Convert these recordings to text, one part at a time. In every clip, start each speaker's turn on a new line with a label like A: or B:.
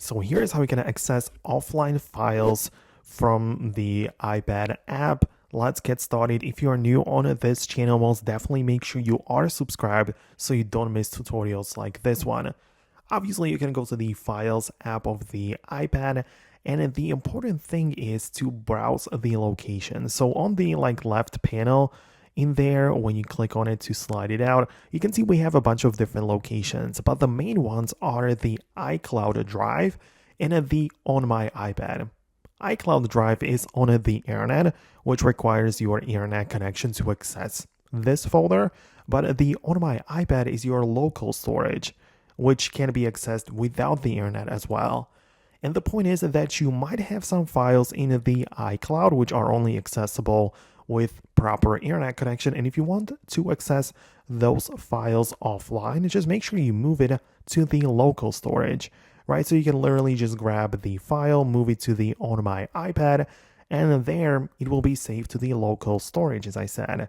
A: So here's how you can access offline files from the iPad app. Let's get started. If you are new on this channel, most definitely make sure you are subscribed so you don't miss tutorials like this one. Obviously, you can go to the Files app of the iPad, and the important thing is to browse the location. So on the left panel in there, when you click on it to slide it out, you can see we have a bunch of different locations, but the main ones are the iCloud Drive and the On My iPad. iCloud Drive is on the internet, which requires your internet connection to access this folder, but the On My iPad is your local storage, which can be accessed without the internet as well. And the point is that you might have some files in the iCloud which are only accessible with proper internet connection. And if you want to access those files offline, just make sure you move it to the local storage, right? So you can literally just grab the file, move it to the On My iPad, and there it will be saved to the local storage, as I said.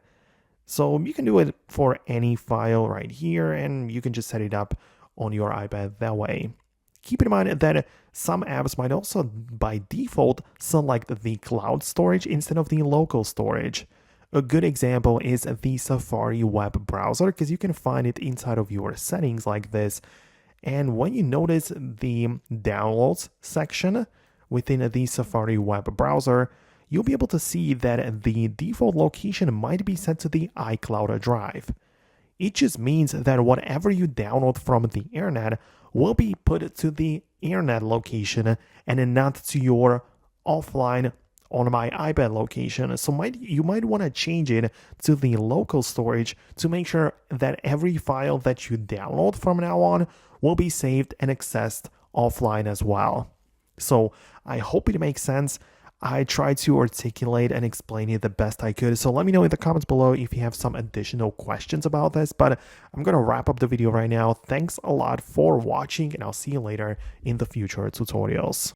A: So you can do it for any file right here, and you can just set it up on your iPad that way. Keep in mind that some apps might also by default select the cloud storage instead of the local storage. A good example is the Safari web browser, because you can find it inside of your settings like this. And when you notice the downloads section within the Safari web browser, you'll be able to see that the default location might be set to the iCloud Drive. It just means that whatever you download from the internet will be put to the internet location and not to your offline On My iPad location. So you might want to change it to the local storage to make sure that every file that you download from now on will be saved and accessed offline as well. So I hope it makes sense. I tried to articulate and explain it the best I could. So let me know in the comments below if you have some additional questions about this. But I'm going to wrap up the video right now. Thanks a lot for watching, and I'll see you later in the future tutorials.